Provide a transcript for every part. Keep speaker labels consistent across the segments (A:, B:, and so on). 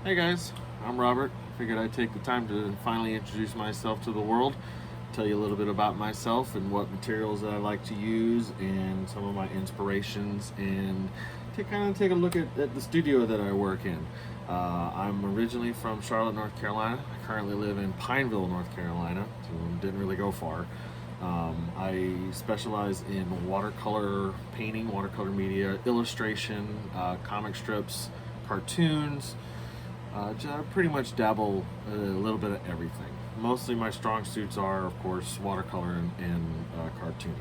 A: Hey guys, I'm Robert. Figured I'd take the time to finally introduce myself to the world, tell you a little bit about myself and what materials that I like to use and some of my inspirations, and to kind of take a look at the studio that I work in. I'm originally from Charlotte, North Carolina. I currently live in Pineville, North Carolina, so didn't really go far. I specialize in watercolor painting, watercolor media, illustration, comic strips, cartoons. I pretty much dabble a little bit of everything. Mostly my strong suits are, of course, watercolor and cartooning.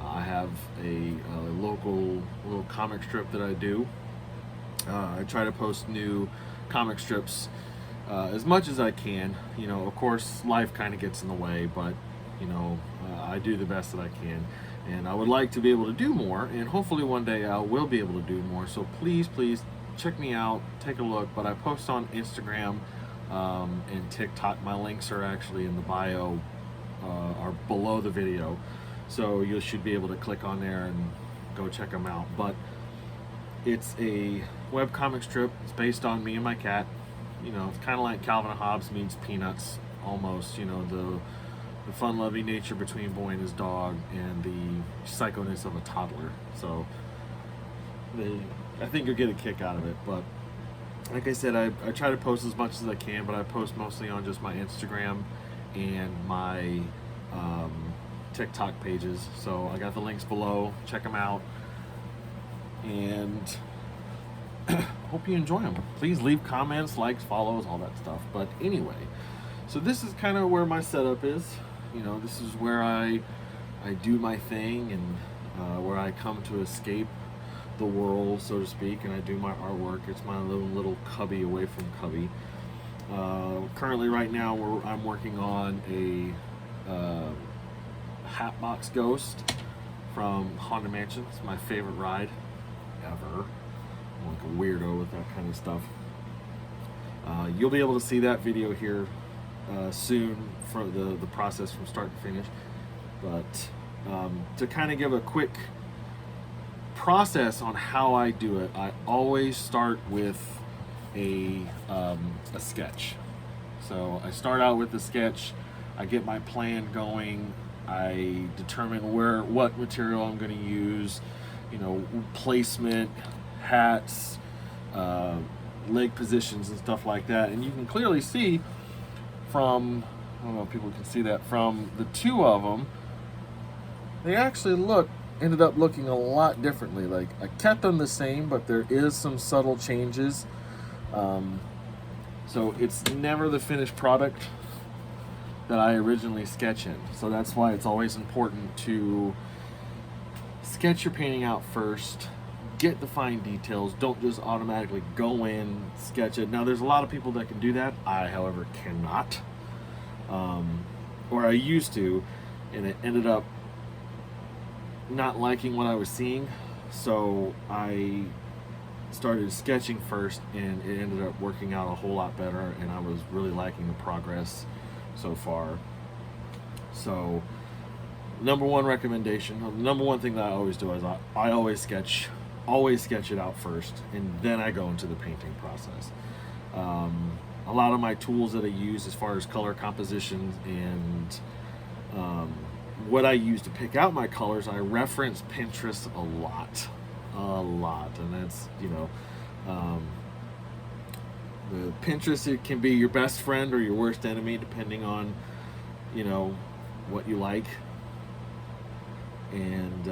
A: I have a local little comic strip that I do. I try to post new comic strips as much as I can. You know, of course, life kind of gets in the way, but I do the best that I can. And I would like to be able to do more, and hopefully one day I will be able to do more. So please, please check me out, take a look. But I post on Instagram and TikTok. My links are actually in the bio, are below the video, so you should be able to click on there and go check them out. But it's a web comic strip. It's based on me and my cat. You know, it's kind of like Calvin and Hobbes meets Peanuts, almost. You know, the fun-loving nature between Boy and his dog and the psychoness of a toddler. So I think you'll get a kick out of it. But like I said, I try to post as much as I can, but I post mostly on just my Instagram and my TikTok pages. So I got the links below. Check them out. And hope you enjoy them. Please leave comments, likes, follows, all that stuff. But anyway, so this is kind of where my setup is. You know, this is where I do my thing, and where I come to escape the world, so to speak, and I do my artwork. It's my little cubby away from cubby. Currently, right now, I'm working on a Hatbox Ghost from Haunted Mansion. It's my favorite ride ever. I'm like a weirdo with that kind of stuff. You'll be able to see that video here soon for the process from start to finish. But to kind of give a quick process on how I do it, I always start with a sketch. So I start out with the sketch. I get my plan going. I determine what material I'm going to use. You know, placement, hats, leg positions, and stuff like that. And you can clearly see from, I don't know if people can see that, from the two of them, they actually ended up looking a lot differently. Like, I kept them the same, but there is some subtle changes. So it's never the finished product that I originally sketch in. So that's why it's always important to sketch your painting out first, get the fine details. Don't just automatically go in, sketch it. Now, there's a lot of people that can do that. I, however, cannot. Or I used to, and it ended up not liking what I was seeing. So I started sketching first, and it ended up working out a whole lot better, and I was really liking the progress so far. So number one recommendation, the number one thing that I always do is I always sketch it out first, and then I go into the painting process. A lot of my tools that I use as far as color compositions and what I use to pick out my colors, I reference Pinterest a lot, and that's, the Pinterest, it can be your best friend or your worst enemy depending on what you like. And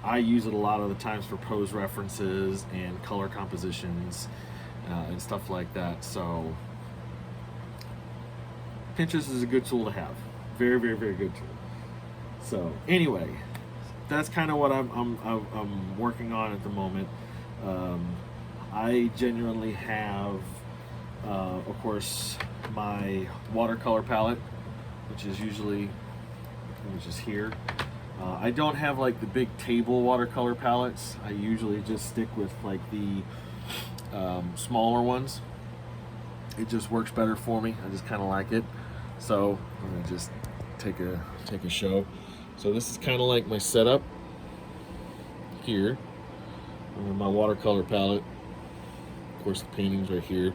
A: I use it a lot of the times for pose references and color compositions and stuff like that. So Pinterest is a good tool to have. Very, very, very good tool. So anyway, that's kind of what I'm working on at the moment. I genuinely have, of course, my watercolor palette, which is here. I don't have like the big table watercolor palettes. I usually just stick with like the smaller ones. It just works better for me. I just kind of like it. So I'm gonna just take a show. So this is kind of like my setup here. My watercolor palette. Of course, the paintings right here.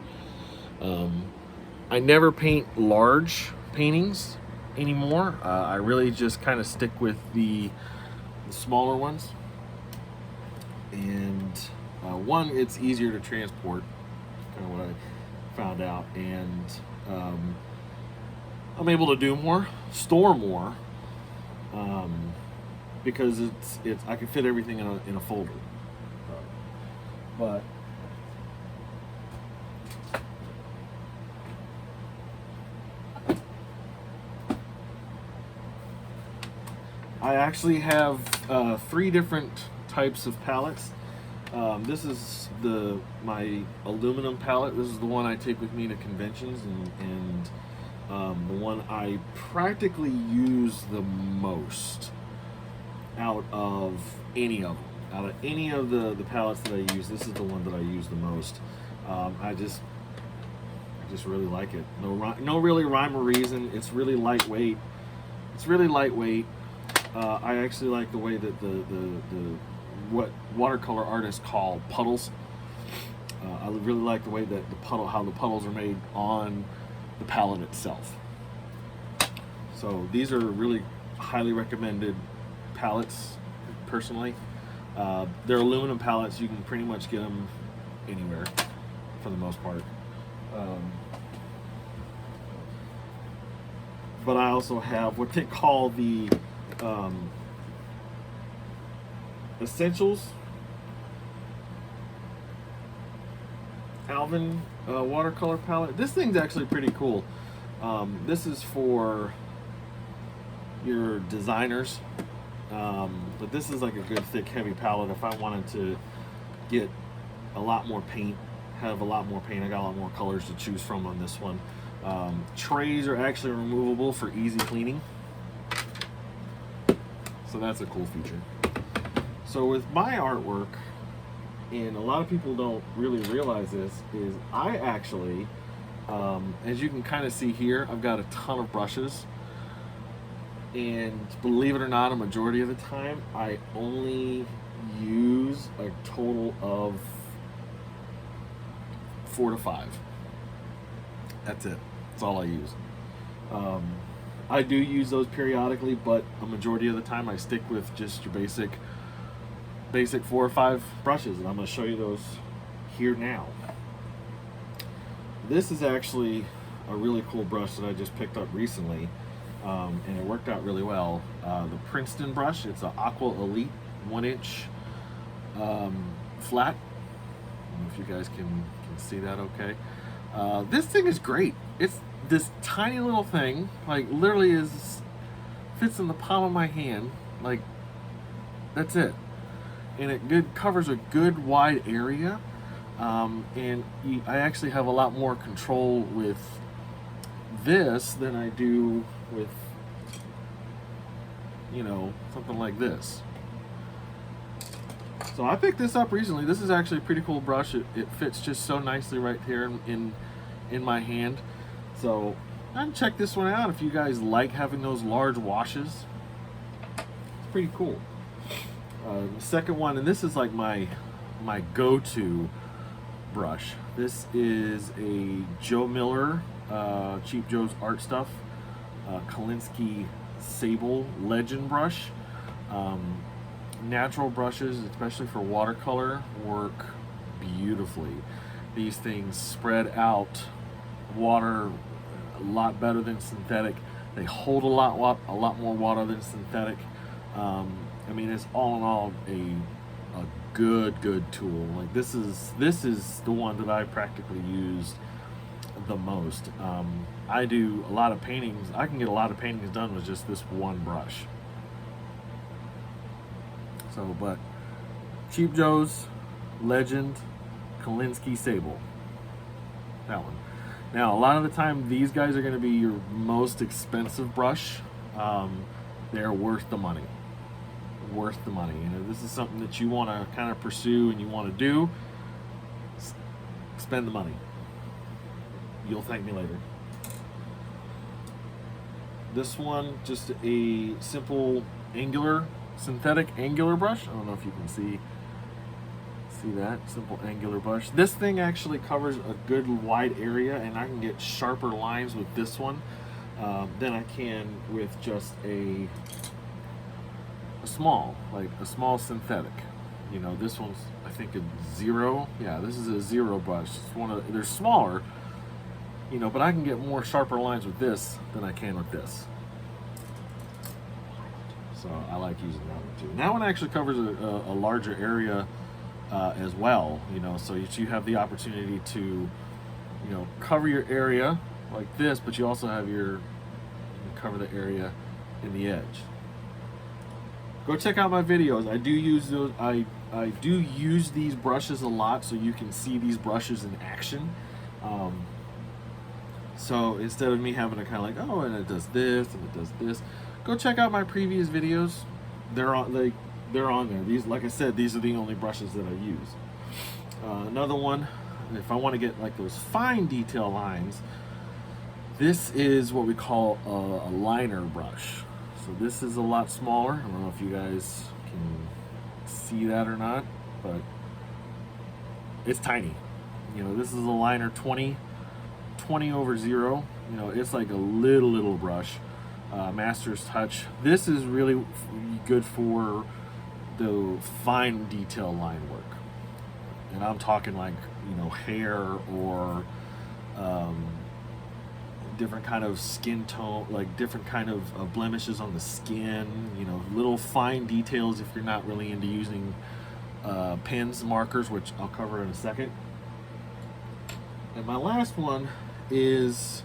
A: I never paint large paintings anymore. I really just kind of stick with the smaller ones. And one, it's easier to transport, kind of what I found out, and I'm able to do more, store more, because it's I can fit everything in a folder. But I actually have 3 different types of palettes. This is my aluminum palette. This is the one I take with me to conventions, and the one I practically use the most out of any of them. Out of any of the palettes that I use, this is the one that I use the most. I just really like it. No really rhyme or reason. It's really lightweight. I actually like the way that the what watercolor artists call puddles. I really like the way that how the puddles are made on the palette itself. So these are really highly recommended palettes, personally. They're aluminum palettes. You can pretty much get them anywhere for the most part. But I also have what they call the Essentials Alvin watercolor palette. This thing's actually pretty cool. This is for your designers, but this is like a good thick heavy palette. If I wanted to get a lot more paint, I got a lot more colors to choose from on this one. Trays are actually removable for easy cleaning, so that's a cool feature. So with my artwork, and a lot of people don't really realize this, is I actually, as you can kind of see here, I've got a ton of brushes, and believe it or not, a majority of the time I only use a total of 4 to 5. That's it. That's all I use. I do use those periodically, but a majority of the time I stick with just your basic 4 or 5 brushes, and I'm going to show you those here now. This is actually a really cool brush that I just picked up recently, and it worked out really well. The Princeton brush. It's an Aqua Elite 1-inch flat. I don't know if you guys can see that okay. This thing is great. It's this tiny little thing, like literally fits in the palm of my hand, like that's it. And it covers a good wide area, and I actually have a lot more control with this than I do with, something like this. So I picked this up recently. This is actually a pretty cool brush. It fits just so nicely right here in my hand. So check this one out if you guys like having those large washes. It's pretty cool. The second one, and this is like my go-to brush. This is a Joe Miller, Cheap Joe's Art Stuff, Kolinsky Sable Legend brush. Natural brushes, especially for watercolor, work beautifully. These things spread out water a lot better than synthetic. They hold a lot more water than synthetic. I mean, it's all in all a good tool. Like this is the one that I practically use the most. I do a lot of paintings. I can get a lot of paintings done with just this one brush. So, but Cheap Joe's Legend Kolinsky Sable, that one. Now, a lot of the time, these guys are going to be your most expensive brush. They're worth the money. Worth the money. This is something that you want to kind of pursue and you want to do. Spend the money. You'll thank me later. This one, just a simple synthetic angular brush. I don't know if you can see See that? Simple angular brush. This thing actually covers a good wide area, and I can get sharper lines with this one than I can with just a small synthetic. You know, this one's, I think, a 0. Yeah, this is a 0 brush. It's one of, they're smaller, you know, but I can get more sharper lines with this than I can with this. So I like using that one too. And that one actually covers a larger area as well, you know, so you have the opportunity to, you know, cover your area like this, but you also have you cover the area in the edge. Go check out my videos. I do use those. I do use these brushes a lot, so you can see these brushes in action. So instead of me having to kind of like, oh, and it does this and it does this, go check out my previous videos. They're on there. These, like I said, these are the only brushes that I use. Another one, if I want to get like those fine detail lines, this is what we call a liner brush. So this is a lot smaller. I don't know if you guys can see that or not, but it's tiny. You know, this is a liner 20 over 0. You know, it's like a little brush. Master's Touch. This is really good for the fine detail line work. And I'm talking like, you know, hair or different kind of skin tone, like different kind of blemishes on the skin, you know, little fine details if you're not really into using pens, markers, which I'll cover in a second. And my last one is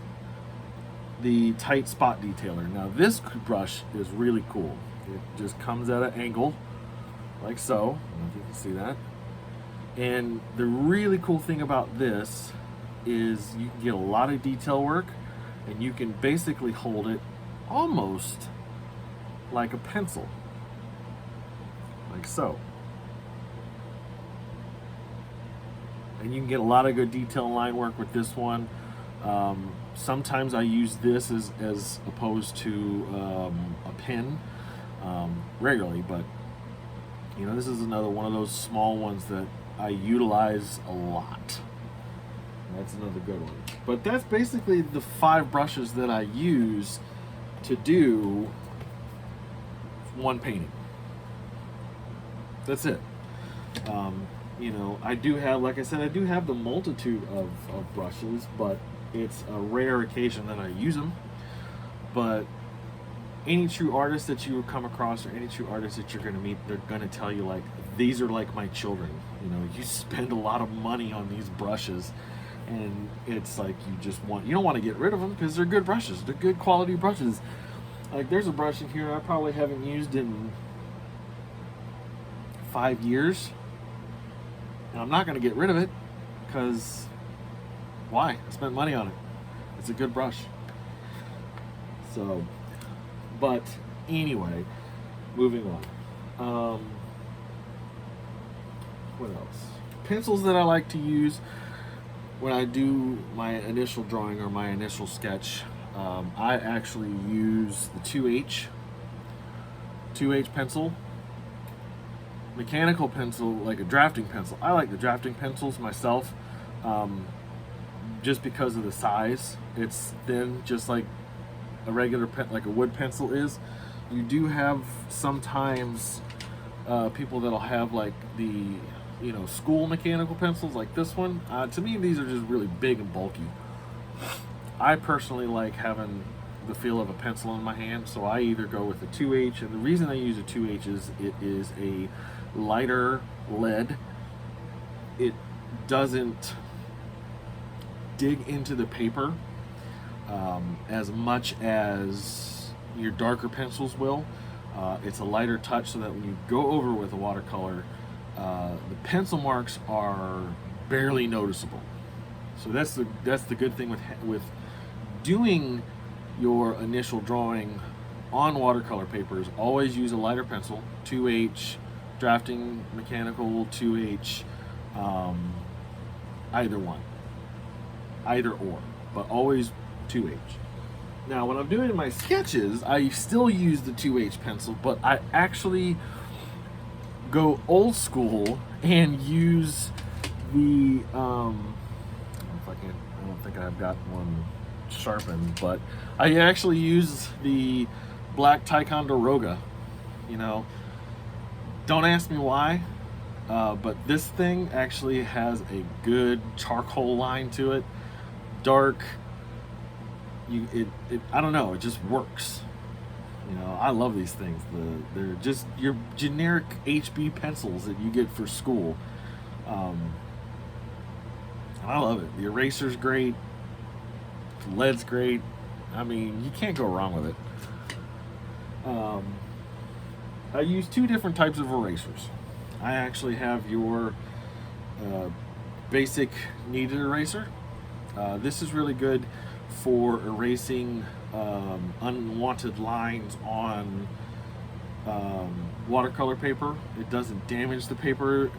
A: the tight spot detailer. Now this brush is really cool. It just comes at an angle like so. I don't know if you can see that. And the really cool thing about this is you can get a lot of detail work, and you can basically hold it almost like a pencil, like so. And you can get a lot of good detail line work with this one. Sometimes I use this as opposed to a pen, rarely, but you know, this is another one of those small ones that I utilize a lot. That's another good one. But that's basically the 5 brushes that I use to do one painting. That's it. You know, I do have, like I said, I do have the multitude of brushes, but it's a rare occasion that I use them. But any true artist that you come across, or any true artist that you're going to meet, they're going to tell you, like, these are like my children. You know, you spend a lot of money on these brushes, and it's like you don't want to get rid of them because they're good brushes. They're good quality brushes. Like, there's a brush in here I probably haven't used in 5 years, and I'm not going to get rid of it because why? I spent money on it. It's a good brush. So, but anyway, moving on. What else? Pencils that I like to use when I do my initial drawing or my initial sketch. I actually use the 2H pencil. Mechanical pencil, like a drafting pencil. I like the drafting pencils myself, just because of the size. It's thin, just like a regular like a wood pencil is. You do have sometimes people that'll have like the, you know, school mechanical pencils like this one. To me, these are just really big and bulky. I personally like having the feel of a pencil in my hand, so I either go with the 2H, and the reason I use a 2H is it is a lighter lead. It doesn't dig into the paper as much as your darker pencils will. It's a lighter touch, so that when you go over with a watercolor, the pencil marks are barely noticeable. So that's the good thing with doing your initial drawing on watercolor papers. Always use a lighter pencil, 2H, drafting mechanical, 2H, either one, either or, but always 2H. Now, when I'm doing my sketches, I still use the 2H pencil, but I actually go old school and use the I don't think I've got one sharpened, but I actually use the black Ticonderoga. You know, don't ask me why, but this thing actually has a good charcoal line to it. Dark. I don't know. It just works. You know, I love these things. They're just your generic HB pencils that you get for school. I love it. The eraser's great. The lead's great. I mean, you can't go wrong with it. I use two different types of erasers. I actually have your basic kneaded eraser. This is really good for erasing unwanted lines on watercolor paper. It doesn't damage the paper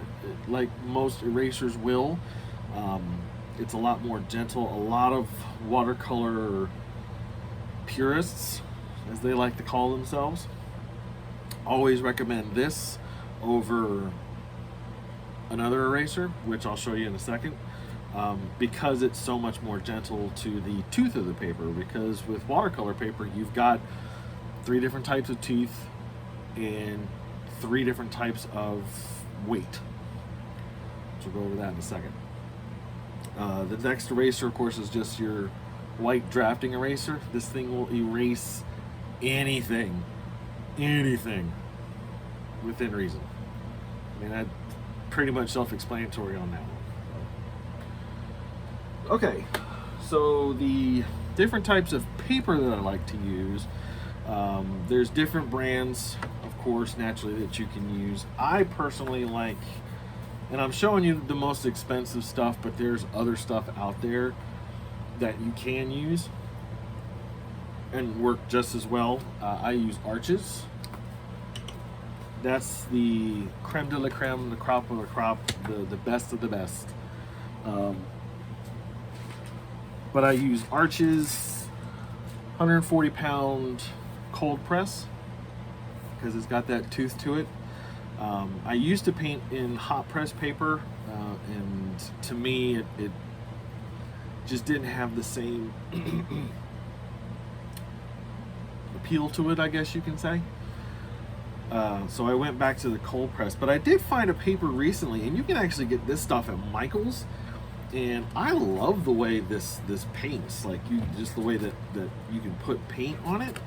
A: like most erasers will. It's a lot more gentle. A lot of watercolor purists, as they like to call themselves, always recommend this over another eraser, which I'll show you in a second, because it's so much more gentle to the tooth of the paper. Because with watercolor paper, you've got 3 different types of tooth and 3 different types of weight. So we'll go over that in a second. The next eraser, of course, is just your white drafting eraser. This thing will erase anything within reason. I mean, that's pretty much self-explanatory on that one. Okay, so the different types of paper that I like to use, there's different brands, of course, naturally, that you can use. I personally like, and I'm showing you the most expensive stuff, but there's other stuff out there that you can use and work just as well. I use Arches. That's the creme de la creme, the crop of the crop, the best of the best. But I use Arches 140-pound cold press because it's got that tooth to it. I used to paint in hot press paper, and to me it just didn't have the same appeal to it, I guess you can say. So I went back to the cold press, but I did find a paper recently, and you can actually get this stuff at Michael's, and I love the way this paints. Like, just the way that you can put paint on it.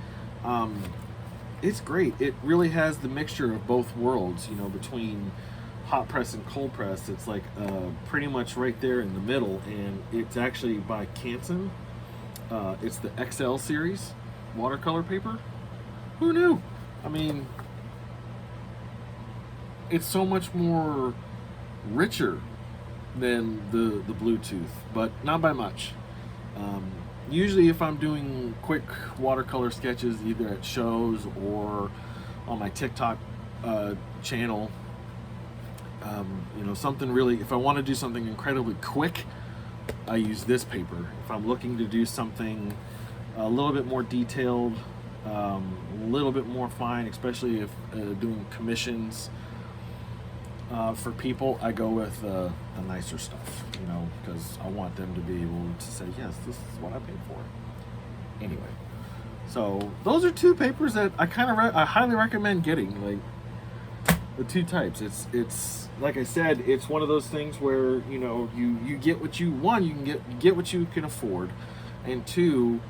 A: It's great. It really has the mixture of both worlds, you know, between hot press and cold press. It's like pretty much right there in the middle, and it's actually by Canson. It's the XL series watercolor paper. Who knew? I mean, it's so much more richer than the Bluetooth, but not by much. Usually if I'm doing quick watercolor sketches, either at shows or on my TikTok channel, you know, something really, if I want to do something incredibly quick, I use this paper. If I'm looking to do something a little bit more detailed, a little bit more fine, especially if doing commissions for people, I go with the nicer stuff, you know, because I want them to be able to say, yes, this is what I paid for. Anyway, so those are 2 papers that I I highly recommend getting, like the 2 types. It's like I said, it's one of those things where, you know, you get what you want, you can get what you can afford, and 2,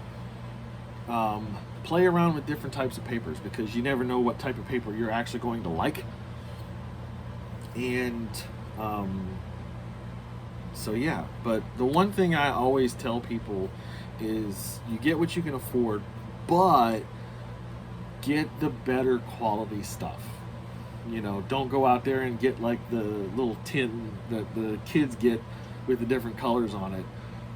A: play around with different types of papers, because you never know what type of paper you're actually going to like. And so yeah, but the one thing I always tell people is you get what you can afford, but get the better quality stuff. You know, don't go out there and get like the little tin that the kids get with the different colors on it,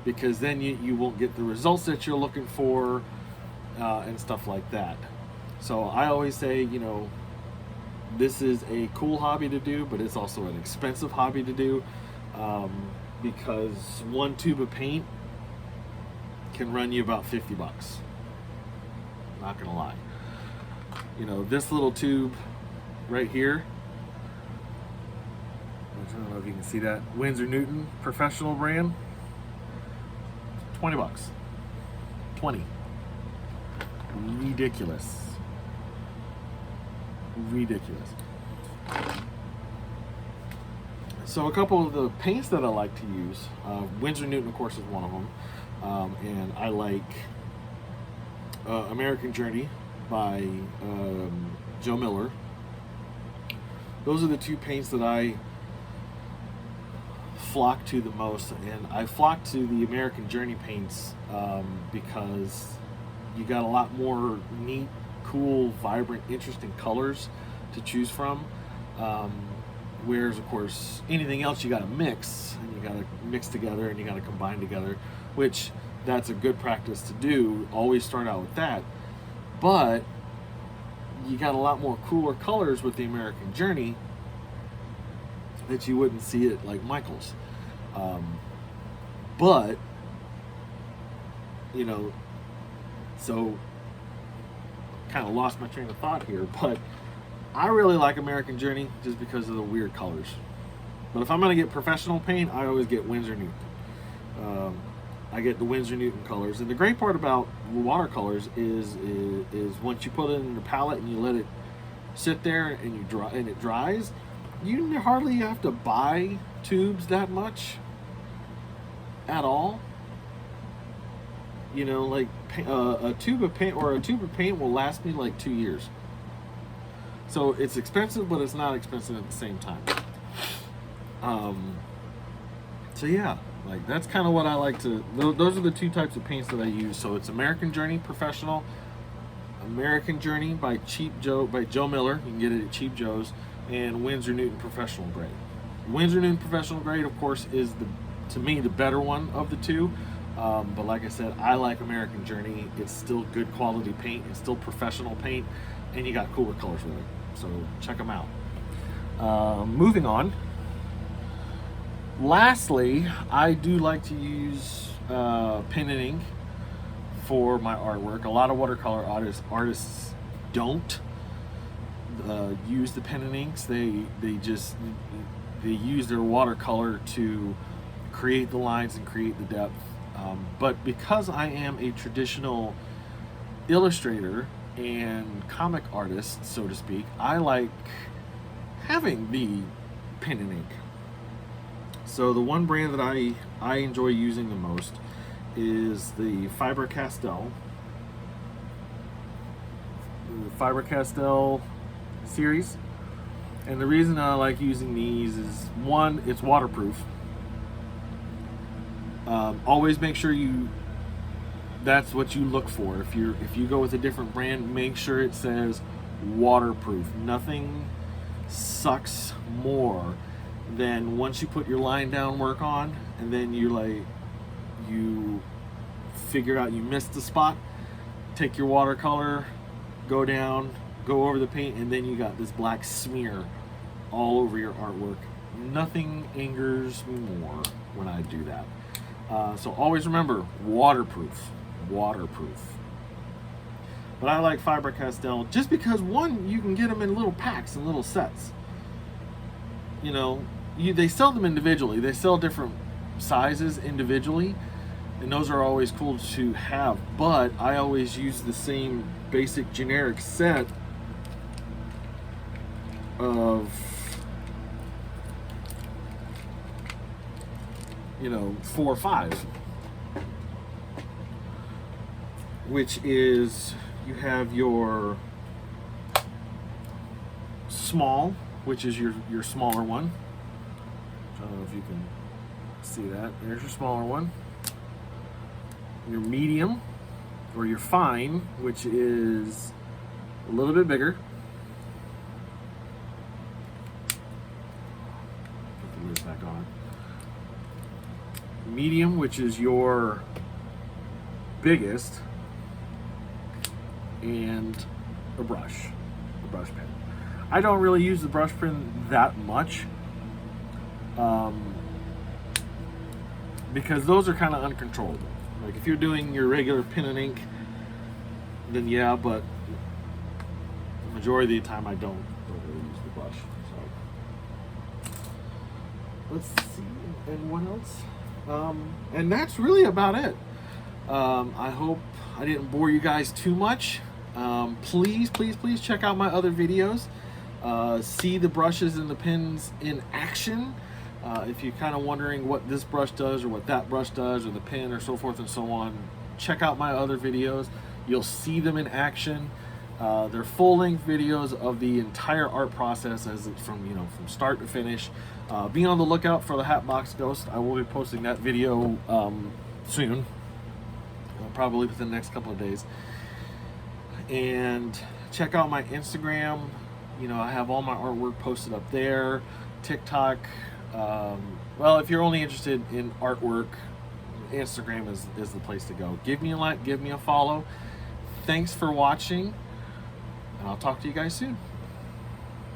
A: because then you won't get the results that you're looking for, and stuff like that. So I always say, you know, this is a cool hobby to do, but it's also an expensive hobby to do, because 1 tube of paint can run you about $50. Not gonna lie. You know, this little tube right here don't know if you can see that. Winsor Newton professional brand. $20. 20. Ridiculous. Ridiculous. So a couple of the paints that I like to use, Winsor Newton, of course, is one of them, and I like American Journey by Joe Miller. Those are the two paints that I flock to the most, and I flock to the American Journey paints because you got a lot more neat, cool, vibrant, interesting colors to choose from. Whereas, of course, anything else you got to mix, and you got to mix together, and you got to combine together, which that's a good practice to do. Always start out with that. But you got a lot more cooler colors with the American Journey that you wouldn't see it like Michaels. But, you know, so kind of lost my train of thought here, but I really like American Journey just because of the weird colors. But if I'm going to get professional paint, I always get Winsor Newton. I get the Winsor Newton colors. And the great part about watercolors is once you put it in the palette and you let it sit there and it dries, you hardly have to buy tubes that much at all. You know, like a tube of paint will last me like 2 years. So it's expensive, but it's not expensive at the same time. So yeah, like that's kind of what I like to. Those are the two types of paints that I use. So it's American Journey Professional, American Journey by Joe Miller. You can get it at Cheap Joe's, and Winsor Newton Professional Grade. Winsor Newton Professional Grade, of course, is to me the better one of the two. But like I said, I like American Journey. It's still good quality paint. It's still professional paint, and you got cooler colors with it. So check them out. Moving on. Lastly, I do like to use pen and ink for my artwork. A lot of watercolor artists don't use the pen and inks. They use their watercolor to create the lines and create the depth. But because I am a traditional illustrator and comic artist, so to speak, I like having the pen and ink. So the one brand that I enjoy using the most is the Faber-Castell. The Faber-Castell series. And the reason I like using these is, one, it's waterproof. Always make sure that's what you look for. If you go with a different brand, make sure it says waterproof. Nothing sucks more than once you put your line down work on, and then you figure out you missed the spot, take your watercolor, go down, go over the paint, and then you got this black smear all over your artwork. Nothing angers me more when I do that. So always remember, waterproof. But I like Faber-Castell just because, one, you can get them in little packs and little sets. You know, they sell them individually. They sell different sizes individually, and those are always cool to have. But I always use the same basic generic set of, 4 or 5, which is, you have your small, which is your smaller one. I don't know if you can see that. There's your smaller one. Your medium, or your fine, which is a little bit bigger. Put the lid back on. Medium, which is your biggest, and a brush pen. I don't really use the brush pen that much because those are kind of uncontrollable. Like if you're doing your regular pen and ink, then yeah, but the majority of the time I don't really use the brush. let's see, and what else? And that's really about it. I hope I didn't bore you guys too much. Please check out my other videos. See the brushes and the pens in action. If you're kind of wondering what this brush does or what that brush does or the pen or so forth and so on, check out my other videos. You'll see them in action. They're full-length videos of the entire art process as it's from start to finish. Be on the lookout for the Hatbox Ghost. I will be posting that video soon, probably within the next couple of days. And check out my Instagram. I have all my artwork posted up there. TikTok. Well, if you're only interested in artwork, Instagram is the place to go. Give me a like, give me a follow. Thanks for watching, and I'll talk to you guys soon.